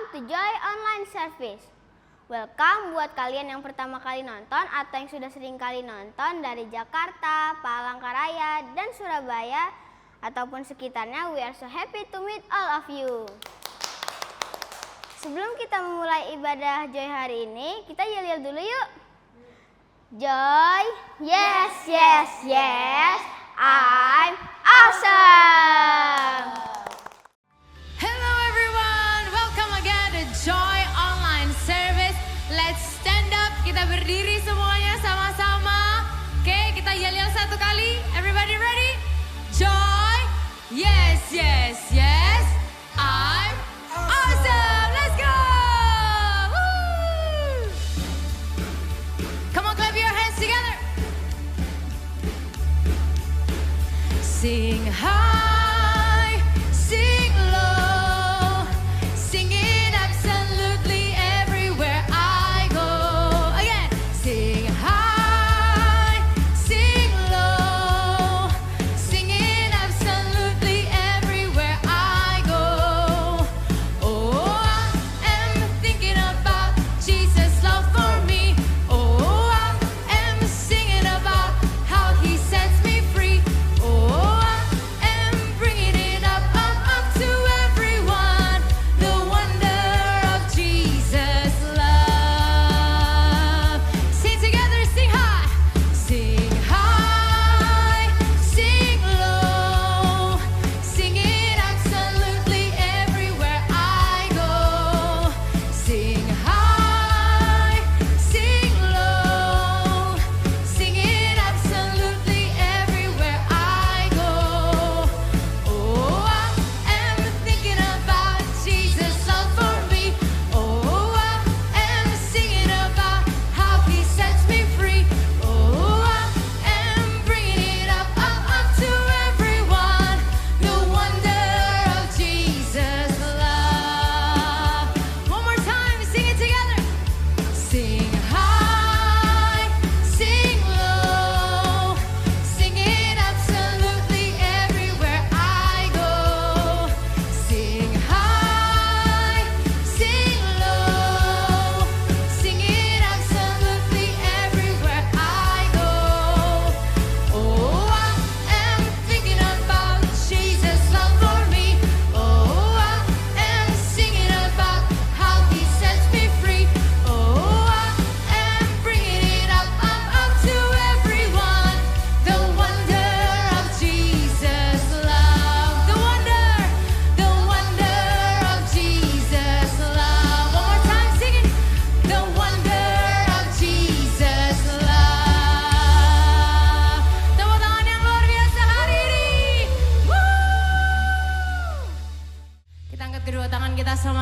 to Joy Online Service. Welcome buat kalian yang pertama kali nonton atau yang sudah sering kali nonton dari Jakarta, Palangkaraya, dan Surabaya ataupun sekitarnya. We are so happy to meet all of you. Sebelum kita memulai ibadah Joy hari ini, kita yel-yel dulu yuk. Joy, yes, yes, yes, I'm awesome. Hello everyone, welcome again to Joy Online Service. Let's stand up, kita berdiri semuanya sama-sama. Oke, kita yel-yel satu kali. Everybody ready? Joy, yes, yes, yes, I'm awesome. Let's go. Woo. Come on, clap your hands together. Sing high, sing low, sing it absolutely everywhere I go. Again, sing high, sing low, sing it absolutely everywhere I go. Oh, I am thinking about Jesus' love for me. Oh, I am singing about how He sets me free. Oh,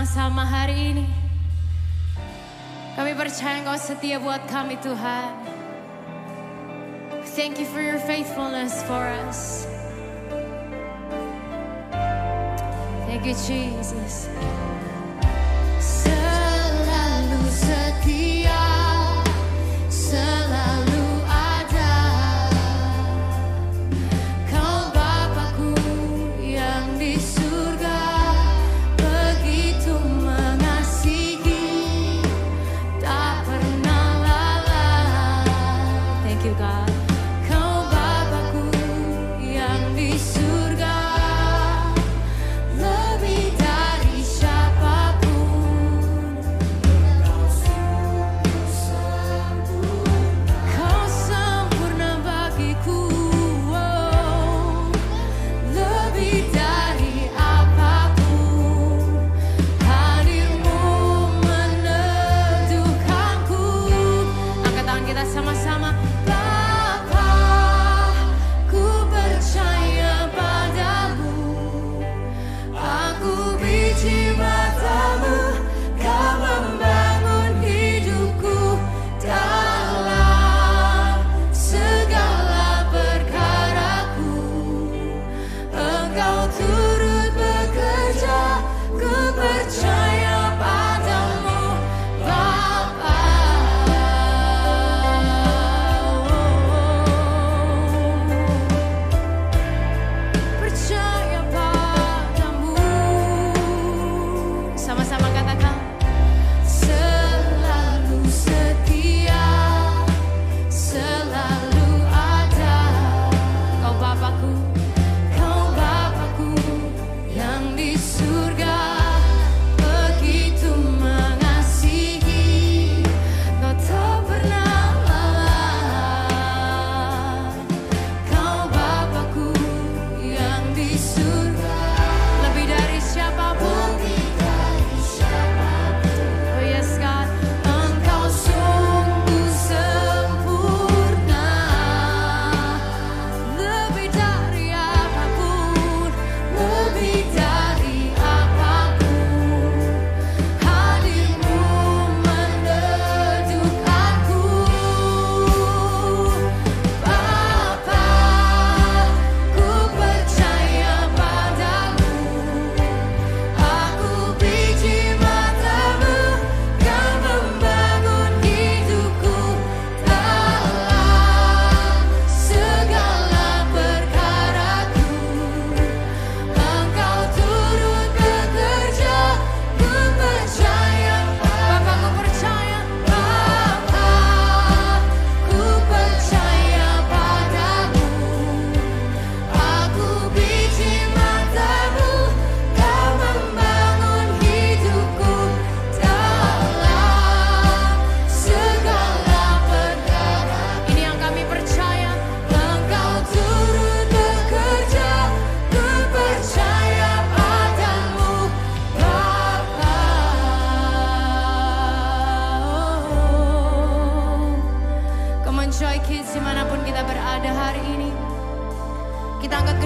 sama hari ini. Kami percaya Engkau setia buat kami Tuhan. Thank you for your faithfulness for us. Thank you Jesus. Selalu setia, selalu ada. Kau Bapakku yang di surga. Lebih dari siapapun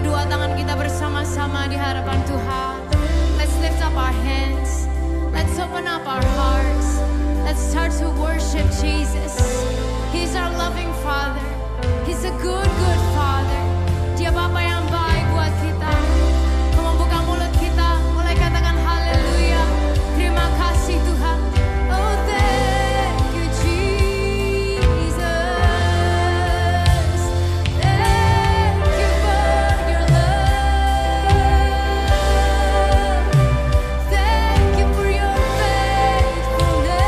kedua tangan kita bersama-sama di hadapan Tuhan. Let's lift up our hands. Let's open up our hearts. Let's start to worship Jesus. He's our loving Father. He's a good, good Father. Dia Bapa yang baik buat kita. Kamu buka mulut kita, mulai katakan haleluya. Terima kasih Tuhan. Oh thank you Jesus. Thank you for your love. Thank you for your faithfulness.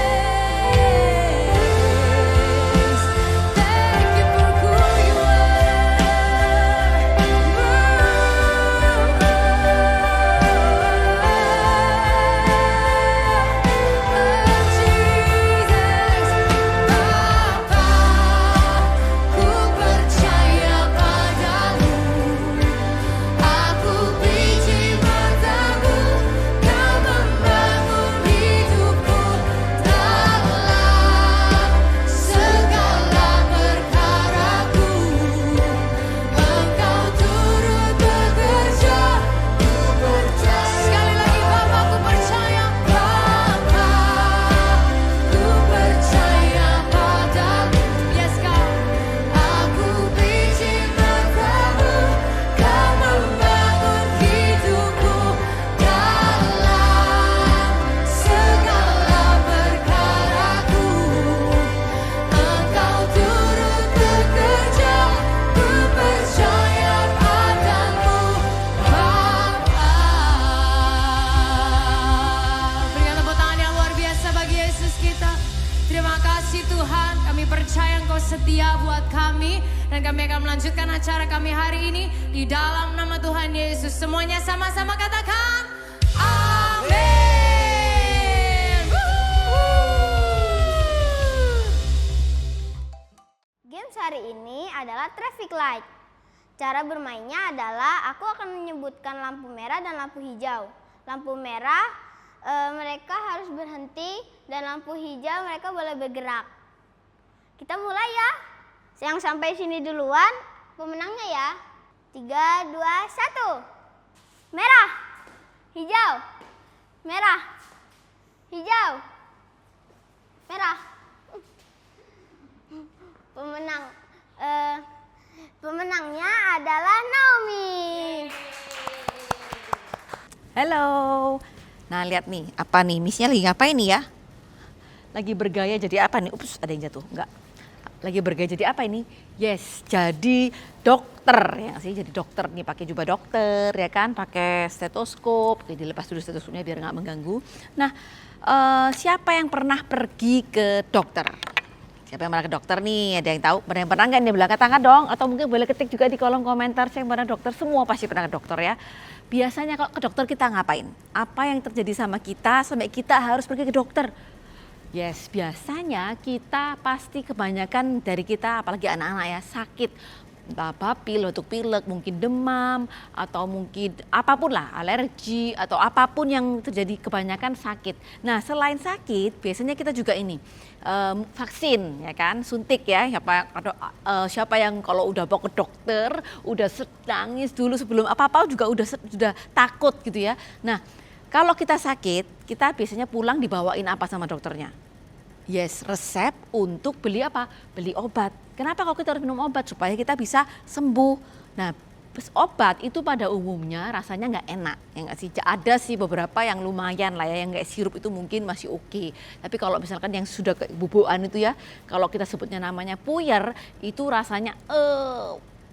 Thank you for who you setia buat kami dan kami akan melanjutkan acara kami hari ini di dalam nama Tuhan Yesus. Semuanya sama-sama katakan amin. Games hari ini adalah traffic light. Cara bermainnya adalah aku akan menyebutkan lampu merah dan lampu hijau. Lampu merah mereka harus berhenti dan lampu hijau mereka boleh bergerak. Kita mulai ya. Yang sampai sini duluan pemenangnya ya. 3, 2, 1. Merah, hijau, merah, hijau, merah. Pemenangnya adalah Naomi. Halo. Nah lihat nih, apa nih? Missnya lagi ngapain nih ya? Lagi bergaya jadi apa nih? Ups, ada yang jatuh. Enggak. Lagi bergaya jadi apa ini? Yes, jadi dokter ya sih. Jadi dokter nih, pakai jubah dokter ya kan, pakai stetoskop. Oke, dilepas dulu stetoskopnya biar nggak mengganggu. Nah, siapa yang pernah pergi ke dokter? Siapa yang pernah ke dokter nih? Ada yang tahu? Ada yang pernah nggak nih? Angkat tangan dong. Atau mungkin boleh ketik juga di kolom komentar siapa yang pernah dokter. Semua pasti pernah ke dokter ya. Biasanya kalau ke dokter kita ngapain? Apa yang terjadi sama kita sampai kita harus pergi ke dokter? Yes, biasanya kita pasti kebanyakan dari kita, apalagi anak-anak ya, sakit. Entah batuk pilek, mungkin demam, atau mungkin apapun lah, alergi, atau apapun yang terjadi kebanyakan sakit. Nah selain sakit, biasanya kita juga ini, vaksin ya kan, suntik ya. Siapa yang kalau udah mau ke dokter, udah nangis dulu sebelum apa-apa juga sudah takut gitu ya. Nah kalau kita sakit, kita biasanya pulang dibawain apa sama dokternya? Yes, resep untuk beli apa? Beli obat. Kenapa kalau kita harus minum obat? Supaya kita bisa sembuh. Nah, obat itu pada umumnya rasanya nggak enak. Ya nggak sih? Ada sih beberapa yang lumayan lah ya, yang kayak sirup itu mungkin masih oke. Tapi kalau misalkan yang sudah bubuan itu ya, kalau kita sebutnya namanya puyer, itu rasanya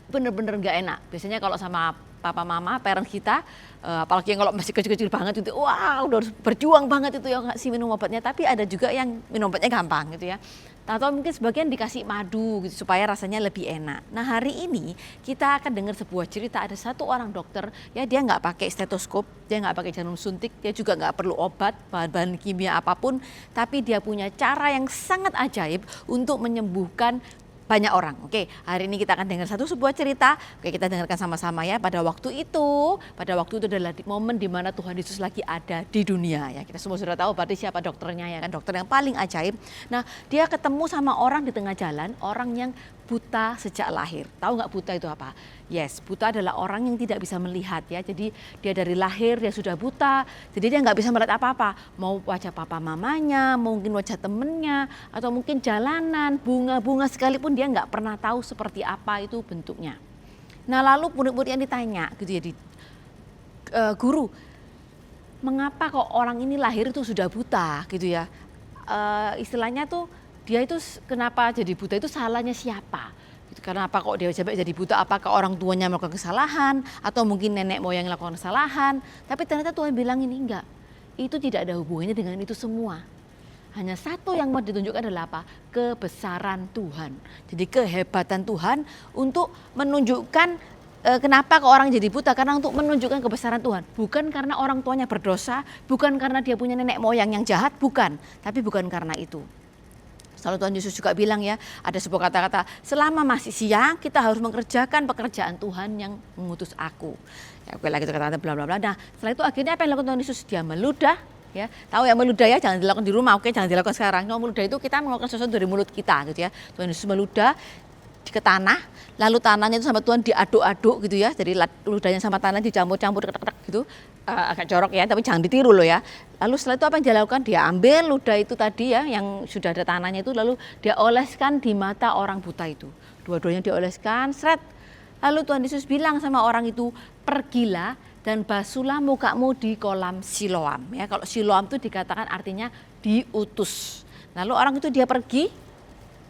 bener-bener nggak enak. Biasanya kalau sama papa mama, parent kita, apalagi yang kalau masih kecil-kecil banget itu, wah udah harus berjuang banget itu ya ngasih minum obatnya. Tapi ada juga yang minum obatnya gampang gitu ya. Atau mungkin sebagian dikasih madu gitu supaya rasanya lebih enak. Nah hari ini kita akan dengar sebuah cerita, ada satu orang dokter ya, dia nggak pakai stetoskop, dia nggak pakai jarum suntik, dia juga nggak perlu obat, bahan-bahan kimia apapun, tapi dia punya cara yang sangat ajaib untuk menyembuhkan banyak orang. Oke, hari ini kita akan dengar sebuah cerita. Oke, kita dengarkan sama-sama ya. Pada waktu itu adalah momen di mana Tuhan Yesus lagi ada di dunia ya. Kita semua sudah tahu berarti siapa dokternya ya kan, dokter yang paling ajaib. Nah, dia ketemu sama orang di tengah jalan, orang yang buta sejak lahir. Tahu nggak buta itu apa? Yes, buta adalah orang yang tidak bisa melihat ya. Jadi dia dari lahir dia sudah buta, jadi dia nggak bisa melihat apa-apa. Mau wajah papa mamanya, mungkin wajah temennya, atau mungkin jalanan, bunga-bunga sekalipun dia nggak pernah tahu seperti apa itu bentuknya. Nah lalu murid-murid yang ditanya gitu ya, guru, mengapa kok orang ini lahir itu sudah buta gitu ya? Istilahnya tuh dia itu kenapa jadi buta itu salahnya siapa? Gitu, kenapa kok dia sampai jadi buta? Apakah orang tuanya melakukan kesalahan atau mungkin nenek moyang melakukan kesalahan? Tapi ternyata Tuhan bilang ini enggak. Itu tidak ada hubungannya dengan itu semua. Hanya satu yang mau ditunjukkan adalah apa? Kebesaran Tuhan. Jadi kehebatan Tuhan untuk menunjukkan kenapa kok orang jadi buta, karena untuk menunjukkan kebesaran Tuhan. Bukan karena orang tuanya berdosa, bukan karena dia punya nenek moyang yang jahat, bukan. Tapi bukan karena itu. Selalu Tuhan Yesus juga bilang ya, ada sebuah kata-kata, selama masih siang kita harus mengerjakan pekerjaan Tuhan yang mengutus aku. Ya, oke lagi kata-kata bla bla bla. Nah, setelah itu akhirnya apa yang dilakukan Tuhan Yesus? Dia meludah, ya. Tahu ya meludah ya, jangan dilakukan di rumah, oke, jangan dilakukan sekarang. Kalau meludah itu kita mengeluarkan sesuatu dari mulut kita gitu ya. Tuhan Yesus meludah ke tanah, lalu tanahnya itu sama Tuhan diaduk-aduk gitu ya. Jadi ludahnya sama tanah dicampur-campur gitu. Agak jorok ya, tapi jangan ditiru loh ya. Lalu setelah itu apa yang dia lakukan? Dia ambil ludah itu tadi ya, yang sudah ada tanahnya itu, lalu dia oleskan di mata orang buta itu. Dua-duanya dioleskan, seret. Lalu Tuhan Yesus bilang sama orang itu, pergilah dan basuhlah mukamu di kolam Siloam. Ya, kalau Siloam itu dikatakan artinya diutus. Lalu orang itu dia pergi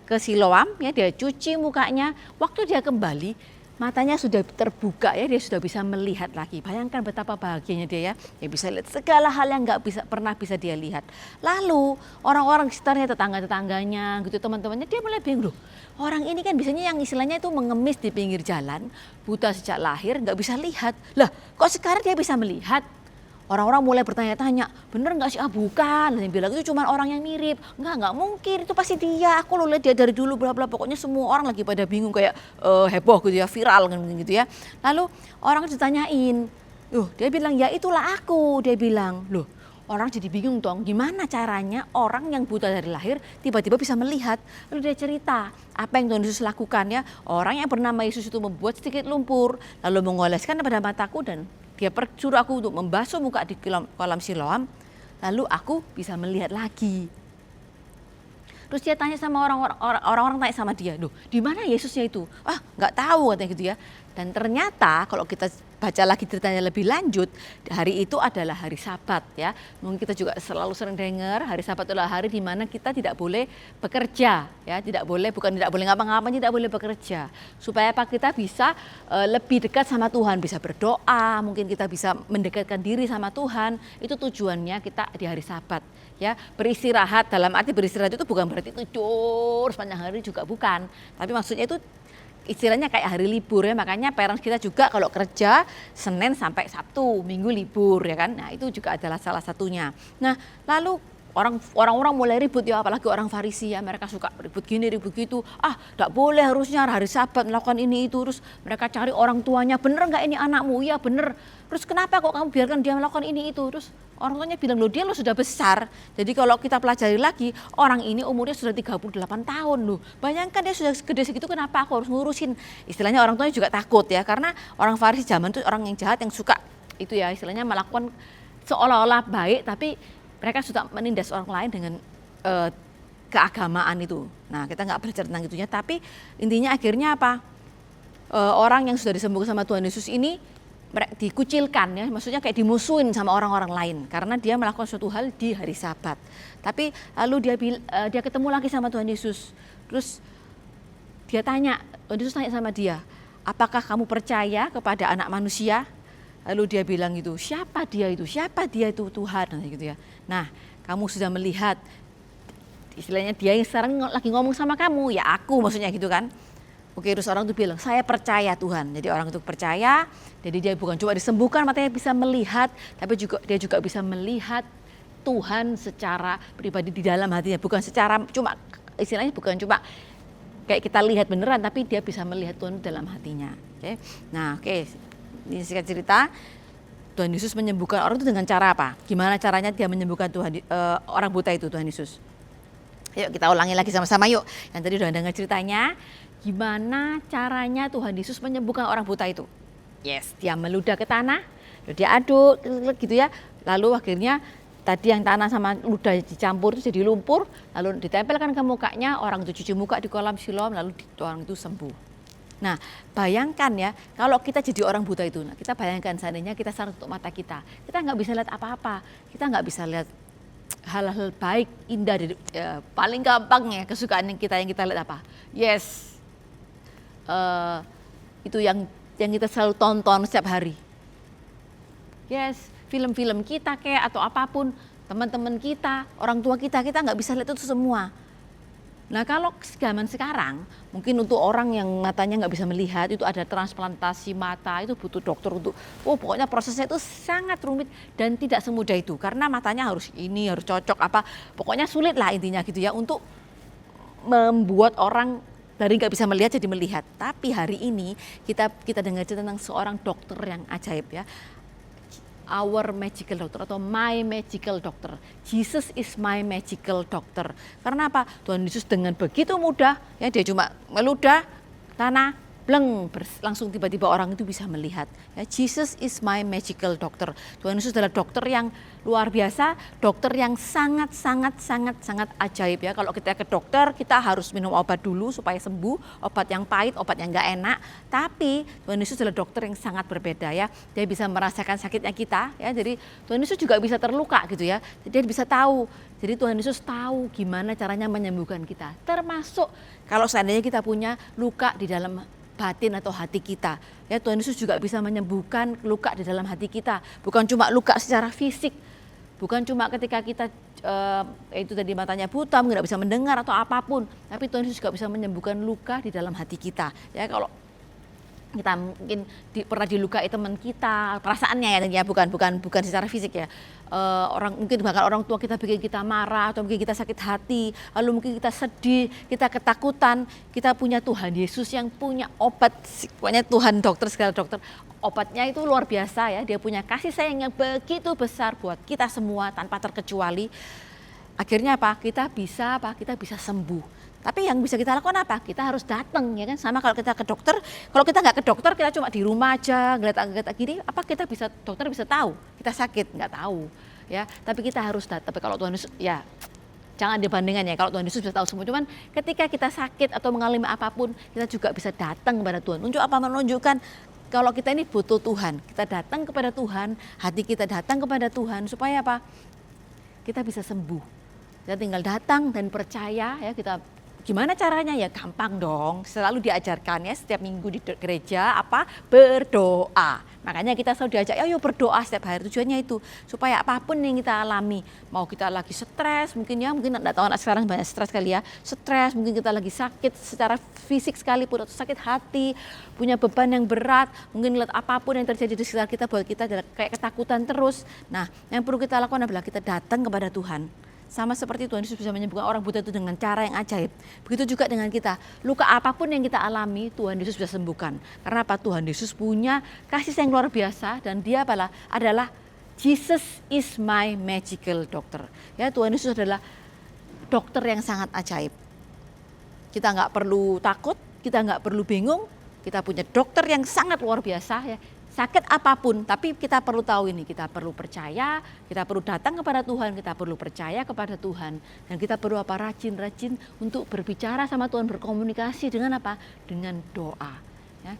ke Siloam, ya dia cuci mukanya. Waktu dia kembali, matanya sudah terbuka ya, dia sudah bisa melihat lagi. Bayangkan betapa bahagianya dia ya, dia bisa lihat segala hal yang nggak pernah bisa dia lihat. Lalu orang-orang di sekitarnya, tetangga-tetangganya gitu, teman-temannya, dia mulai bingung, loh, orang ini kan biasanya yang istilahnya itu mengemis di pinggir jalan, buta sejak lahir, nggak bisa lihat. Lah kok sekarang dia bisa melihat? Orang-orang mulai bertanya-tanya, bener nggak sih? Ah bukan, yang bilang itu cuma orang yang mirip. Nggak mungkin, itu pasti dia. Aku lo lihat dia dari dulu, bla bla. Pokoknya semua orang lagi pada bingung, kayak heboh gitu ya, viral gitu ya. Lalu orang ditanyain, loh dia bilang ya itulah aku. Dia bilang, loh orang jadi bingung dong, gimana caranya orang yang buta dari lahir tiba-tiba bisa melihat. Lalu dia cerita apa yang Tuhan Yesus lakukan ya. Orang yang bernama Yesus itu membuat sedikit lumpur, lalu mengoleskan pada mataku, dan dia suruh aku untuk membasuh muka di kolam Siloam, lalu aku bisa melihat lagi. Terus dia tanya sama orang-orang tanya sama dia, loh di mana Yesusnya itu? Ah nggak tahu katanya gitu ya. Dan ternyata kalau kita baca lagi ceritanya lebih lanjut, hari itu adalah hari Sabat ya. Mungkin kita juga selalu sering dengar hari Sabat adalah hari di mana kita tidak boleh bekerja ya, bukan tidak boleh ngapa-ngapain, tidak boleh bekerja. Supaya apa? Kita bisa lebih dekat sama Tuhan, bisa berdoa, mungkin kita bisa mendekatkan diri sama Tuhan. Itu tujuannya kita di hari Sabat ya. Beristirahat, dalam arti beristirahat itu bukan berarti tidur sepanjang hari, juga bukan. Tapi maksudnya itu istilahnya kayak hari libur ya, makanya parents kita juga kalau kerja Senin sampai Sabtu, Minggu libur ya kan. Nah itu juga adalah salah satunya. Nah lalu orang-orang mulai ribut ya, apalagi orang Farisi ya, mereka suka ribut gini ribut gitu. Ah tidak boleh, harusnya hari Sabat melakukan ini itu. Terus mereka cari orang tuanya, bener nggak ini anakmu? Ya bener. Terus kenapa kok kamu biarkan dia melakukan ini itu? Terus orang tuanya bilang, loh dia lo sudah besar. Jadi kalau kita pelajari lagi, orang ini umurnya sudah 38 tahun loh. Bayangkan dia sudah gede segitu, kenapa aku harus ngurusin? Istilahnya orang tuanya juga takut ya, karena orang Farisi zaman itu orang yang jahat, yang suka itu ya istilahnya melakukan seolah-olah baik, tapi mereka suka menindas orang lain dengan keagamaan itu. Nah kita nggak belajar tentang itunya, tapi intinya akhirnya apa? Orang yang sudah disembuhkan sama Tuhan Yesus ini dikucilkan ya, maksudnya kayak dimusuhin sama orang-orang lain karena dia melakukan suatu hal di hari Sabat. Tapi lalu dia ketemu lagi sama Tuhan Yesus. Terus dia tanya, Tuhan Yesus tanya sama dia, apakah kamu percaya kepada Anak Manusia? Lalu dia bilang gitu, siapa dia itu? Siapa dia itu? Tuhan gitu ya. Nah, kamu sudah melihat, istilahnya dia yang sekarang lagi ngomong sama kamu, ya aku maksudnya gitu kan. Oke, terus orang itu bilang, saya percaya Tuhan. Jadi orang itu percaya, jadi dia bukan cuma disembuhkan, matanya bisa melihat, tapi dia juga bisa melihat Tuhan secara pribadi di dalam hatinya. Bukan secara cuma, istilahnya bukan cuma kayak kita lihat beneran, tapi dia bisa melihat Tuhan dalam hatinya. Oke. Nah, ini singkat cerita, Tuhan Yesus menyembuhkan orang itu dengan cara apa? Gimana caranya dia menyembuhkan orang buta itu, Tuhan Yesus? Yuk kita ulangi lagi sama-sama yuk. Yang tadi udah dengar ceritanya, Gimana caranya Tuhan Yesus menyembuhkan orang buta itu? Yes, dia meludah ke tanah, lalu dia aduk gitu ya. Lalu akhirnya tadi yang tanah sama ludah dicampur itu jadi lumpur, lalu ditempelkan ke mukanya, orang itu cuci muka di kolam Siloam, lalu orang itu sembuh. Nah, bayangkan ya, kalau kita jadi orang buta itu, nah kita bayangkan seandainya kita sarung tutup mata kita nggak bisa lihat apa-apa, kita nggak bisa lihat hal-hal baik, indah, paling gampang ya kesukaan yang kita lihat apa? Yes, itu yang kita selalu tonton setiap hari. Yes, film-film kita kayak atau apapun, teman-teman kita, orang tua kita nggak bisa lihat itu semua. Nah kalau zaman sekarang, mungkin untuk orang yang matanya nggak bisa melihat, itu ada transplantasi mata, itu butuh dokter untuk, pokoknya prosesnya itu sangat rumit dan tidak semudah itu. Karena matanya harus ini, harus cocok apa, pokoknya sulit lah intinya gitu ya untuk membuat orang dari nggak bisa melihat jadi melihat. Tapi hari ini kita dengar tentang seorang dokter yang ajaib ya. Our magical doctor atau my magical doctor. Jesus is my magical doctor. Karena apa? Tuhan Yesus dengan begitu mudah, ya dia cuma meludah tanah, bleng, langsung tiba-tiba orang itu bisa melihat. Ya, Jesus is my magical doctor. Tuhan Yesus adalah dokter yang luar biasa, dokter yang sangat ajaib ya. Kalau kita ke dokter, kita harus minum obat dulu supaya sembuh, obat yang pahit, obat yang enggak enak. Tapi Tuhan Yesus adalah dokter yang sangat berbeda ya. Dia bisa merasakan sakitnya kita ya. Jadi Tuhan Yesus juga bisa terluka gitu ya. Dia bisa tahu. Jadi Tuhan Yesus tahu gimana caranya menyembuhkan kita. Termasuk kalau seandainya kita punya luka di dalam batin atau hati kita. Ya, Tuhan Yesus juga bisa menyembuhkan luka di dalam hati kita. Bukan cuma luka secara fisik. Bukan cuma ketika kita itu tadi matanya buta, nggak bisa mendengar atau apapun. Tapi Tuhan Yesus juga bisa menyembuhkan luka di dalam hati kita. Ya, kalau kita mungkin pernah dilukai teman kita, perasaannya ya bukan secara fisik ya. Mungkin bahkan orang tua kita bikin kita marah atau mungkin kita sakit hati, lalu mungkin kita sedih, kita ketakutan. Kita punya Tuhan Yesus yang punya obat, pokoknya Tuhan dokter segala dokter. Obatnya itu luar biasa ya, dia punya kasih sayang yang begitu besar buat kita semua tanpa terkecuali. Akhirnya apa? Kita bisa sembuh. Tapi yang bisa kita lakukan apa? Kita harus datang ya kan. Sama kalau kita ke dokter, kalau kita nggak ke dokter, kita cuma di rumah aja ngeliat gini, apa dokter bisa tahu kita sakit? Nggak tahu ya. Tapi kita harus datang. Tapi kalau Tuhan Yesus ya jangan dibandingkan ya. Kalau Tuhan Yesus bisa tahu semua, cuman ketika kita sakit atau mengalami apapun, kita juga bisa datang kepada Tuhan. Menunjukkan kalau kita ini butuh Tuhan, kita datang kepada Tuhan, hati kita datang kepada Tuhan supaya apa? Kita bisa sembuh. Kita tinggal datang dan percaya ya kita. Gimana caranya? Ya gampang dong, selalu diajarkan ya setiap minggu di gereja apa? Berdoa. Makanya kita selalu diajak, ayo berdoa setiap hari, tujuannya itu. Supaya apapun yang kita alami, mau kita lagi stres, mungkin enggak tahu anak sekarang banyak stres kali ya. Stres, mungkin kita lagi sakit secara fisik sekalipun atau sakit hati, punya beban yang berat, mungkin lihat apapun yang terjadi di sekitar kita buat kita adalah kayak ketakutan terus. Nah, yang perlu kita lakukan adalah kita datang kepada Tuhan. Sama seperti Tuhan Yesus bisa menyembuhkan orang buta itu dengan cara yang ajaib. Begitu juga dengan kita. Luka apapun yang kita alami, Tuhan Yesus bisa sembuhkan. Karena apa? Tuhan Yesus punya kasih sayang luar biasa dan dia adalah Jesus is my magical doctor. Ya, Tuhan Yesus adalah dokter yang sangat ajaib. Kita nggak perlu takut, kita nggak perlu bingung. Kita punya dokter yang sangat luar biasa ya. Sakit apapun, tapi kita perlu tahu ini, kita perlu percaya, kita perlu datang kepada Tuhan, kita perlu percaya kepada Tuhan. Dan kita perlu rajin-rajin untuk berbicara sama Tuhan, berkomunikasi dengan apa? Dengan doa. Ya.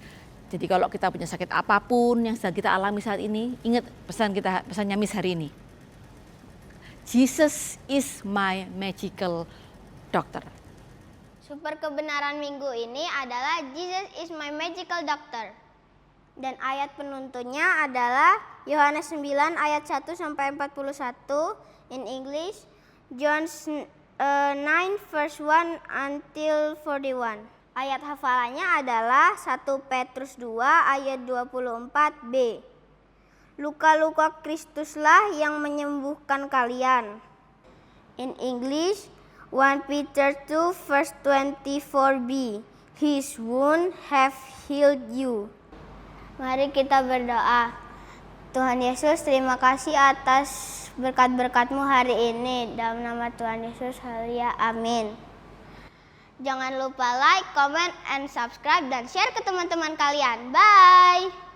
Jadi kalau kita punya sakit apapun yang sedang kita alami saat ini, ingat pesannya Miss hari ini. Jesus is my magical doctor. Super kebenaran minggu ini adalah Jesus is my magical doctor. Dan ayat penuntunnya adalah Yohanes 9 ayat 1 sampai 41 in English, John 9 verse 1 until 41. Ayat hafalannya adalah 1 Petrus 2 ayat 24b. Luka-luka Kristuslah yang menyembuhkan kalian. In English, 1 Peter 2 verse 24b. His wound have healed you. Mari kita berdoa. Tuhan Yesus, terima kasih atas berkat-berkat-Mu hari ini. Dalam nama Tuhan Yesus, haleluya, amin. Jangan lupa like, comment, and subscribe dan share ke teman-teman kalian. Bye!